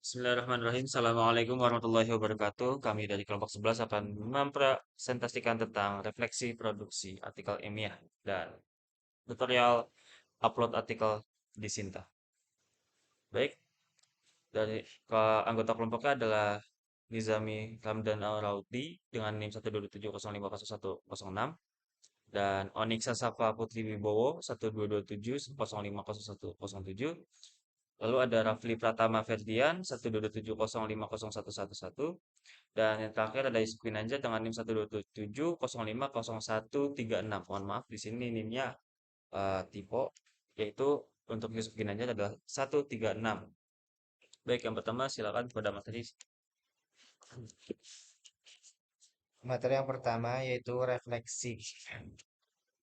Bismillahirrahmanirrahim. Assalamualaikum warahmatullahi wabarakatuh. Kami dari kelompok 11 akan mempresentasikan tentang refleksi produksi artikel ilmiah dan tutorial upload artikel di Sinta. Baik, dari anggota kelompoknya adalah Nizami Ramdan Al-Raudi dengan NIM 127050106 dan Onyxa Safa Putri Wibowo 1227050107. Lalu ada Rafli Pratama Ferdian 12270501111 dan yang terakhir ada Isku Kinanja dengan NIM 12770501136. Mohon maaf di sini NIM-nya typo yaitu untuk Isku Kinanja adalah 136. Baik, yang pertama silakan kepada materi. Materi yang pertama yaitu refleksi.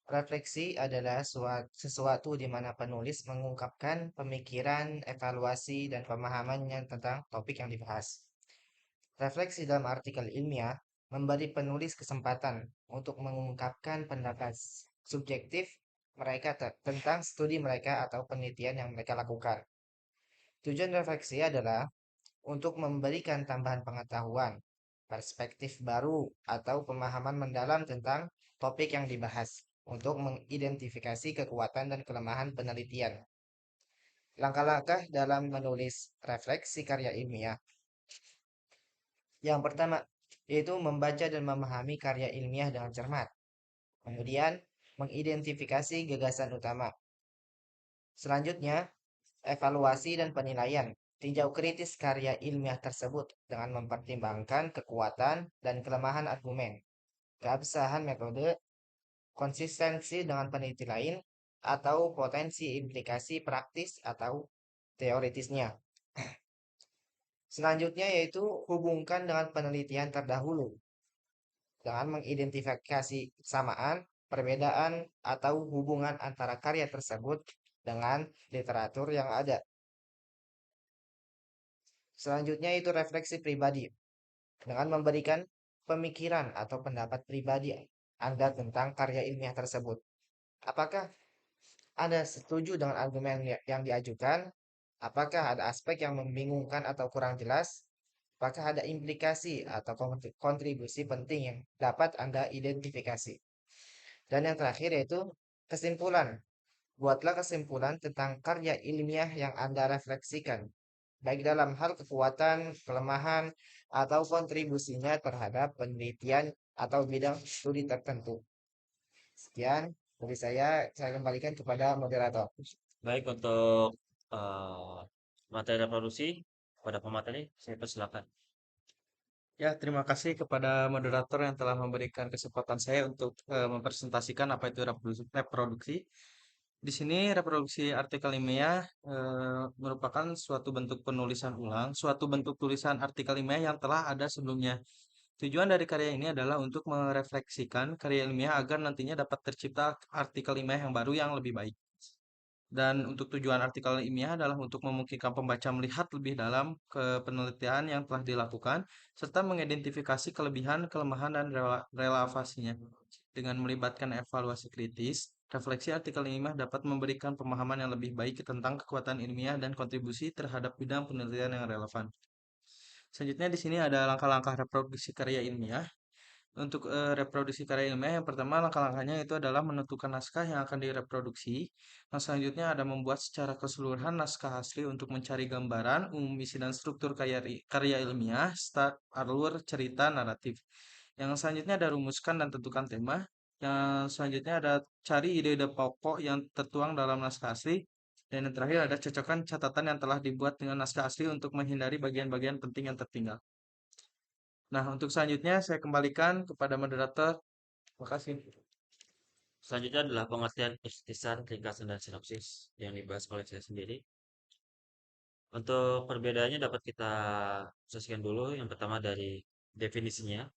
Refleksi adalah sesuatu di mana penulis mengungkapkan pemikiran, evaluasi, dan pemahamannya tentang topik yang dibahas. Refleksi dalam artikel ilmiah memberi penulis kesempatan untuk mengungkapkan pendapat subjektif mereka tentang studi mereka atau penelitian yang mereka lakukan. Tujuan refleksi adalah untuk memberikan tambahan pengetahuan, perspektif baru, atau pemahaman mendalam tentang topik yang dibahas untuk mengidentifikasi kekuatan dan kelemahan penelitian. Langkah-langkah dalam menulis refleksi karya ilmiah. Yang pertama, yaitu membaca dan memahami karya ilmiah dengan cermat. Kemudian, mengidentifikasi gagasan utama. Selanjutnya, evaluasi dan penilaian. Tinjau kritis karya ilmiah tersebut dengan mempertimbangkan kekuatan dan kelemahan argumen, keabsahan metode, konsistensi dengan peneliti lain, atau potensi implikasi praktis atau teoritisnya. Selanjutnya yaitu hubungkan dengan penelitian terdahulu dengan mengidentifikasi kesamaan, perbedaan, atau hubungan antara karya tersebut dengan literatur yang ada. Selanjutnya itu refleksi pribadi dengan memberikan pemikiran atau pendapat pribadi Anda tentang karya ilmiah tersebut. Apakah Anda setuju dengan argumen yang diajukan? Apakah ada aspek yang membingungkan atau kurang jelas? Apakah ada implikasi atau kontribusi penting yang dapat Anda identifikasi? Dan yang terakhir yaitu kesimpulan. Buatlah kesimpulan tentang karya ilmiah yang Anda refleksikan, baik dalam hal kekuatan, kelemahan, atau kontribusinya terhadap penelitian atau bidang studi tertentu. Sekian dari saya kembalikan kepada moderator. Baik, untuk eh, materi reproduksi pada pemateri, saya persilakan. Ya, terima kasih kepada moderator yang telah memberikan kesempatan saya untuk mempresentasikan apa itu reproduksi. Di sini reproduksi artikel ilmiah merupakan suatu bentuk penulisan ulang, suatu bentuk tulisan artikel ilmiah yang telah ada sebelumnya. Tujuan dari karya ini adalah untuk merefleksikan karya ilmiah agar nantinya dapat tercipta artikel ilmiah yang baru yang lebih baik. Dan untuk tujuan artikel ilmiah adalah untuk memungkinkan pembaca melihat lebih dalam ke penelitian yang telah dilakukan, serta mengidentifikasi kelebihan, kelemahan, dan relevasinya. Dengan melibatkan evaluasi kritis, refleksi artikel ilmiah dapat memberikan pemahaman yang lebih baik tentang kekuatan ilmiah dan kontribusi terhadap bidang penelitian yang relevan. Selanjutnya di sini ada langkah-langkah reproduksi karya ilmiah. Untuk reproduksi karya ilmiah yang pertama langkah-langkahnya itu adalah menentukan naskah yang akan direproduksi. Nah, selanjutnya ada membuat secara keseluruhan naskah asli untuk mencari gambaran, umum isi dan struktur karya ilmiah, start, alur, cerita, naratif. Yang selanjutnya ada rumuskan dan tentukan tema. Yang selanjutnya ada cari ide-ide pokok yang tertuang dalam naskah asli. Dan yang terakhir ada cocokkan catatan yang telah dibuat dengan naskah asli untuk menghindari bagian-bagian penting yang tertinggal. Nah, untuk selanjutnya saya kembalikan kepada moderator. Terima kasih. Selanjutnya adalah pengertian ikhtisar, ringkasan, dan sinopsis yang dibahas oleh saya sendiri. Untuk perbedaannya dapat kita saksikan dulu. Yang pertama dari definisinya.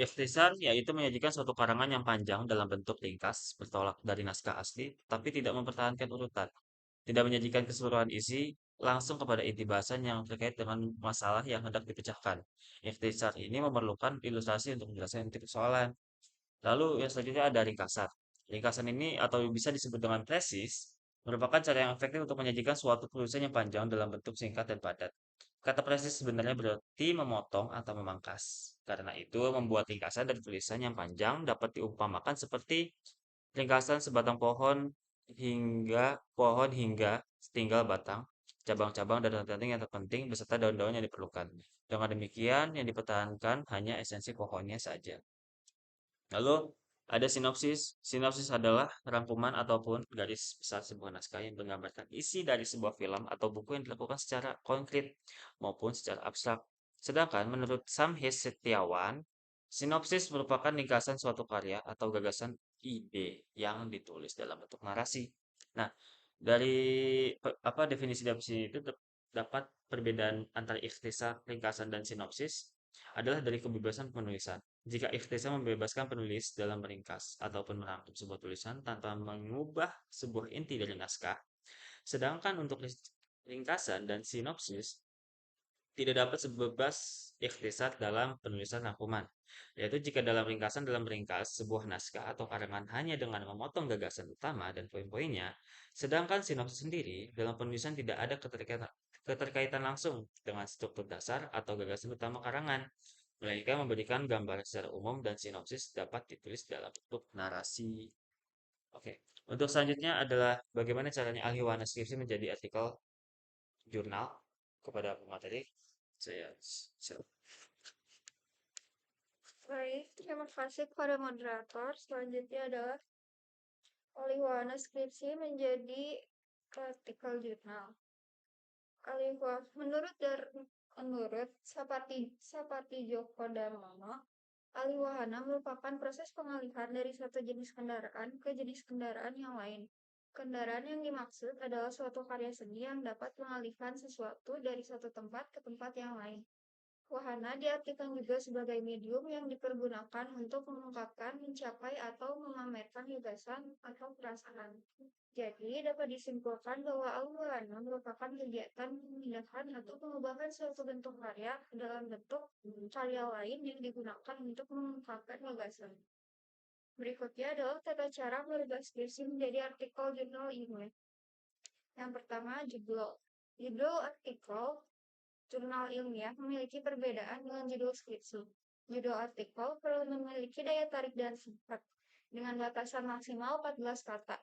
Ikhtisar yaitu menyajikan suatu karangan yang panjang dalam bentuk ringkas, bertolak dari naskah asli, tapi tidak mempertahankan urutan. Tidak menyajikan keseluruhan isi langsung kepada inti bahasan yang terkait dengan masalah yang hendak dipecahkan. Ikhtisar ini memerlukan ilustrasi untuk menjelaskan inti persoalan. Lalu yang selanjutnya ada ringkasan. Ringkasan ini atau bisa disebut dengan tesis, merupakan cara yang efektif untuk menyajikan suatu tulisan yang panjang dalam bentuk singkat dan padat. Kata presis sebenarnya berarti memotong atau memangkas. Karena itu, membuat ringkasan dari tulisan yang panjang dapat diumpamakan seperti ringkasan sebatang pohon hingga setinggal batang, cabang-cabang dan ranting yang terpenting beserta daun-daun yang diperlukan. Dengan demikian, yang dipertahankan hanya esensi pohonnya saja. Lalu ada sinopsis. Sinopsis adalah rangkuman ataupun garis besar sebuah naskah yang menggambarkan isi dari sebuah film atau buku yang dilakukan secara konkret maupun secara abstrak. Sedangkan menurut Samhes Setiawan, sinopsis merupakan ringkasan suatu karya atau gagasan ide yang ditulis dalam bentuk narasi. Nah, dari definisi-definisi itu dapat perbedaan antara ikhtisar, ringkasan, dan sinopsis adalah dari kebebasan penulisan. Jika ikhtisar membebaskan penulis dalam meringkas ataupun merangkum sebuah tulisan tanpa mengubah sebuah inti dari naskah, sedangkan untuk ringkasan dan sinopsis tidak dapat sebebas ikhtisar dalam penulisan rangkuman, yaitu jika dalam ringkasan dalam meringkas sebuah naskah atau karangan hanya dengan memotong gagasan utama dan poin-poinnya, sedangkan sinopsis sendiri dalam penulisan tidak ada keterkaitan langsung dengan struktur dasar atau gagasan utama karangan, melainkan memberikan gambaran secara umum dan sinopsis dapat ditulis dalam bentuk narasi. Oke, untuk selanjutnya adalah bagaimana caranya ahli warna skripsi menjadi artikel jurnal kepada pemateri. Saya siap. Baik, terima kasih kepada moderator. Selanjutnya adalah alih warna skripsi menjadi artikel jurnal. Menurut Sapardi Djoko Damono, alih wahana merupakan proses pengalihan dari satu jenis kendaraan ke jenis kendaraan yang lain. Kendaraan yang dimaksud adalah suatu karya seni yang dapat mengalihkan sesuatu dari satu tempat ke tempat yang lain. Wahana diartikan juga sebagai medium yang dipergunakan untuk mengungkapkan, mencapai, atau memamerkan gagasan atau perasaan. Jadi, dapat disimpulkan bahwa wahana merupakan kegiatan pemindahan atau pengubahan suatu bentuk karya ke dalam bentuk karya lain yang digunakan untuk mengungkapkan gagasan. Berikutnya adalah tata cara merubah skripsi menjadi artikel jurnal ilmiah. Yang pertama, judul. Judul artikel jurnal ilmiah memiliki perbedaan dengan judul skripsi. Judul artikel perlu memiliki daya tarik dan singkat, dengan batasan maksimal 14 kata.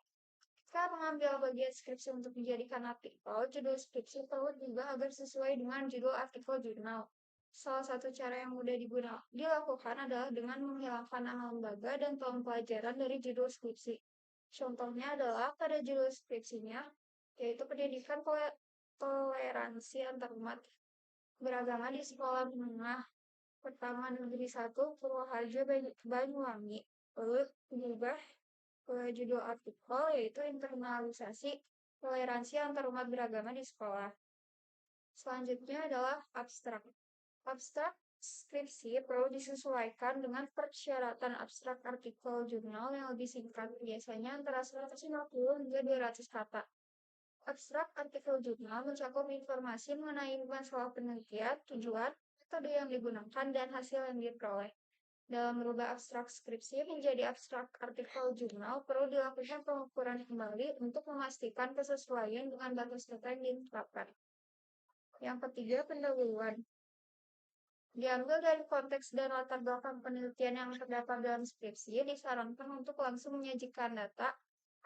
Jika mengambil bagian skripsi untuk dijadikan artikel, judul skripsi perlu diubah agar sesuai dengan judul artikel jurnal. Salah satu cara yang mudah dilakukan adalah dengan menghilangkan nama lembaga dan tahun pelajaran dari judul skripsi. Contohnya adalah pada judul skripsinya, yaitu pendidikan toleransi antarumat beragama di sekolah menengah pertama negeri 1 Purwoharjo Banyuwangi. Lalu diubah ke judul artikel yaitu internalisasi toleransi antarumat beragama di sekolah. Selanjutnya adalah abstrak. Abstrak skripsi perlu disesuaikan dengan persyaratan abstrak artikel jurnal yang lebih singkat, biasanya antara 150 hingga 200 kata. Abstrak artikel jurnal mencakup informasi mengenai masalah penelitian, tujuan, metode yang digunakan, dan hasil yang diperoleh. Dalam merubah abstrak skripsi menjadi abstrak artikel jurnal, perlu dilakukan pengukuran kembali untuk memastikan kesesuaian dengan batas data yang ditetapkan. Yang ketiga, pendahuluan. Diambil dari konteks dan latar belakang penelitian yang terdapat dalam skripsi, disarankan untuk langsung menyajikan data,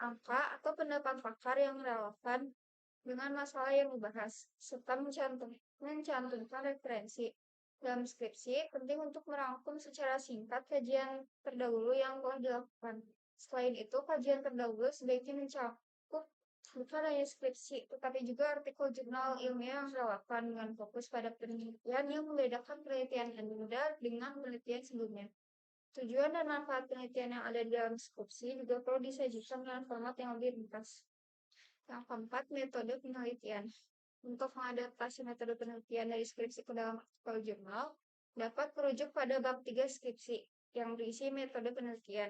angka, atau pendapat pakar yang relevan dengan masalah yang dibahas, serta mencantumkan referensi. Dalam skripsi, penting untuk merangkum secara singkat kajian terdahulu yang telah dilakukan. Selain itu, kajian terdahulu sebaiknya mencakup bukan hanya skripsi, tetapi juga artikel jurnal ilmiah yang relevan dengan fokus pada penelitian yang membedakan penelitian yang muda dengan penelitian sebelumnya. Tujuan dan manfaat penelitian yang ada di dalam skripsi juga perlu disajikan dengan format yang lebih ringkas. Yang keempat, metode penelitian. Untuk mengadaptasi metode penelitian dari skripsi ke dalam artikel jurnal, dapat merujuk pada bab 3 skripsi yang berisi metode penelitian.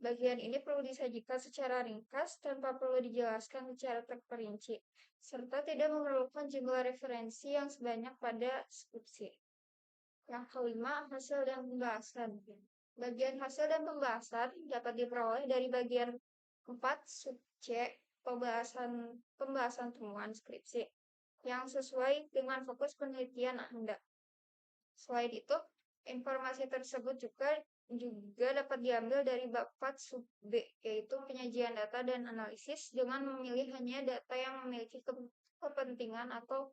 Bagian ini perlu disajikan secara ringkas tanpa perlu dijelaskan secara terperinci, serta tidak memerlukan jumlah referensi yang sebanyak pada skripsi. Yang kelima, hasil dan pembahasan. Bagian hasil dan pembahasan dapat diperoleh dari bagian 4 sub C pembahasan temuan skripsi. yang sesuai dengan fokus penelitian Anda. Selain itu, informasi tersebut juga dapat diambil dari bab 4 sub B, yaitu penyajian data dan analisis dengan memilih hanya data yang memiliki kepentingan atau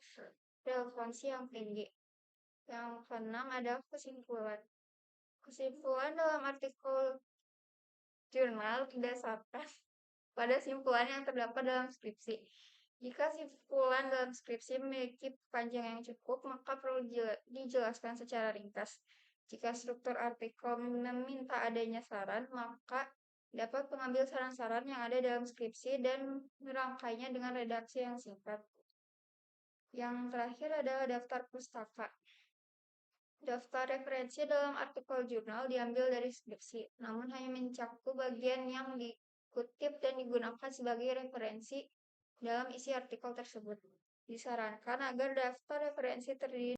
relevansi yang tinggi. Yang keenam adalah kesimpulan. Kesimpulan dalam artikel jurnal didasarkan pada simpulan yang terdapat dalam skripsi. Jika simpulan dalam skripsi memiliki panjang yang cukup, maka perlu dijelaskan secara ringkas. Jika struktur artikel meminta adanya saran, maka dapat mengambil saran-saran yang ada dalam skripsi dan merangkainya dengan redaksi yang singkat. Yang terakhir adalah daftar pustaka. Daftar referensi dalam artikel jurnal diambil dari skripsi, namun hanya mencakup bagian yang dikutip dan digunakan sebagai referensi dalam isi artikel tersebut. Disarankan agar daftar referensi terdiri